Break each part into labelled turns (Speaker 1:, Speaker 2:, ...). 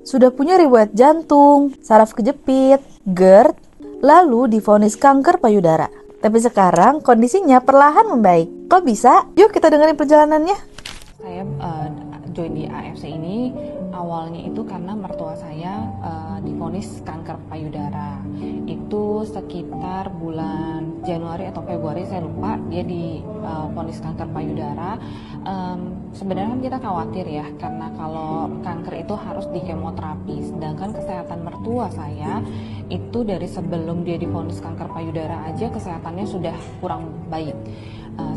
Speaker 1: sudah punya riwayat jantung, saraf kejepit, GERD, lalu divonis kanker payudara. Tapi sekarang kondisinya perlahan membaik. Kok bisa? Yuk kita dengerin perjalanannya.
Speaker 2: Saya join di AFC ini awalnya itu karena mertua saya divonis kanker payudara. Itu sekitar bulan Januari atau Februari, saya lupa, dia divonis kanker payudara. Sebenarnya kita khawatir ya, karena kalau kanker itu harus di kemoterapi, sedangkan kesehatan mertua saya itu dari sebelum dia divonis kanker payudara aja kesehatannya sudah kurang baik.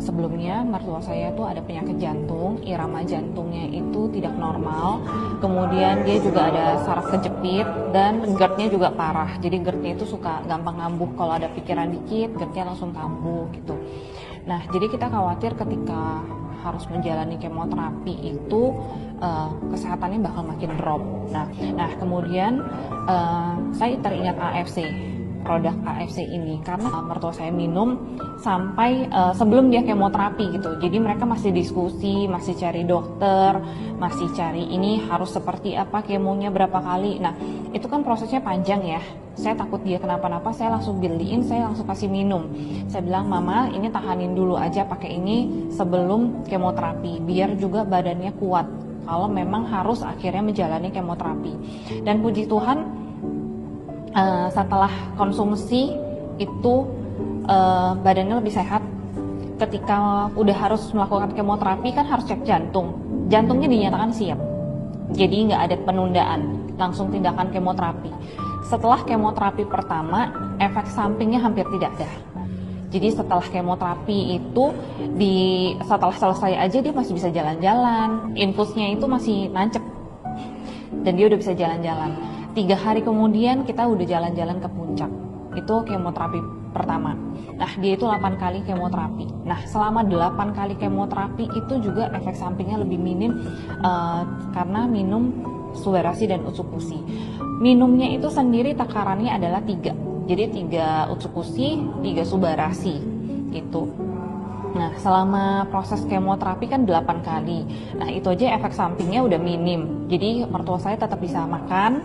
Speaker 2: Sebelumnya mertua saya tuh ada penyakit jantung, irama jantungnya itu tidak normal, kemudian dia juga ada saraf kejepit dan GERD-nya juga parah. Jadi GERD-nya itu suka gampang kambuh, kalau ada pikiran dikit GERD-nya langsung kambuh gitu. Nah, jadi kita khawatir ketika harus menjalani kemoterapi itu kesehatannya bakal makin drop. Nah kemudian saya teringat AFC, produk AFC ini, karena mertua saya minum sampai sebelum dia kemoterapi gitu. Jadi mereka masih diskusi, masih cari dokter, masih cari ini harus seperti apa, kemonya berapa kali. Nah itu kan prosesnya panjang ya. Saya takut dia kenapa-napa, saya langsung beliin, saya langsung kasih minum. Saya bilang, mama ini tahanin dulu aja pakai ini sebelum kemoterapi, biar juga badannya kuat kalau memang harus akhirnya menjalani kemoterapi. Dan puji Tuhan, setelah konsumsi itu badannya lebih sehat. Ketika udah harus melakukan kemoterapi kan harus cek jantung, jantungnya dinyatakan siap, jadi nggak ada penundaan, langsung tindakan kemoterapi. Setelah kemoterapi pertama, efek sampingnya hampir tidak ada. Jadi setelah kemoterapi itu setelah selesai aja dia masih bisa jalan-jalan, infusnya itu masih nancep dan dia udah bisa jalan-jalan. 3 hari kemudian kita udah jalan-jalan ke puncak. Itu kemoterapi pertama. Nah dia itu 8 kali kemoterapi. Nah selama 8 kali kemoterapi itu juga efek sampingnya lebih minim karena minum subarasi dan utsupusi. Minumnya itu sendiri takarannya adalah 3. Jadi 3 utsupusi, 3 subarasi gitu. Nah selama proses kemoterapi kan 8 kali. Nah itu aja efek sampingnya udah minim. Jadi mertua saya tetap bisa makan,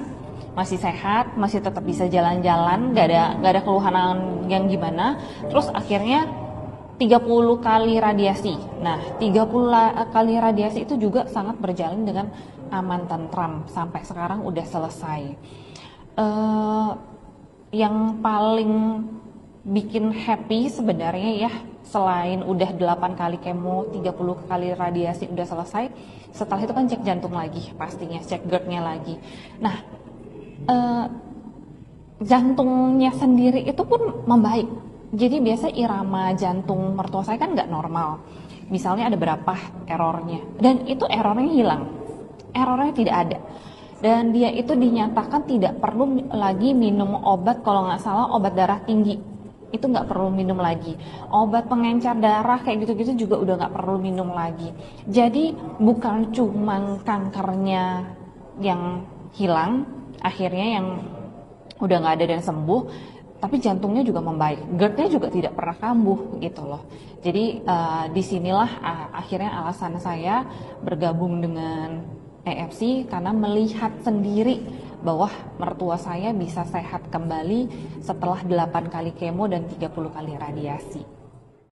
Speaker 2: masih sehat, masih tetap bisa jalan-jalan, gak ada keluhan yang gimana. Terus akhirnya 30 kali radiasi. Nah 30 kali radiasi itu juga sangat berjalan dengan aman tentram, sampai sekarang udah selesai. Yang paling bikin happy sebenarnya ya, selain udah 8 kali kemo, 30 kali radiasi udah selesai, setelah itu kan cek jantung lagi pastinya, cek GERD-nya lagi. Nah jantungnya sendiri itu pun membaik. Jadi biasa irama jantung mertua saya kan nggak normal, misalnya ada berapa errornya, dan itu errornya hilang, errornya tidak ada. Dan dia itu dinyatakan tidak perlu lagi minum obat, kalau nggak salah obat darah tinggi itu nggak perlu minum lagi, obat pengencer darah kayak gitu-gitu juga udah nggak perlu minum lagi. Jadi bukan cuma kankernya yang hilang akhirnya, yang udah nggak ada dan sembuh, tapi jantungnya juga membaik, GERD-nya juga tidak pernah kambuh gitu loh. Jadi disinilah akhirnya alasan saya bergabung dengan AFC, karena melihat sendiri bahwa mertua saya bisa sehat kembali setelah 8 kali kemo dan 30 kali radiasi.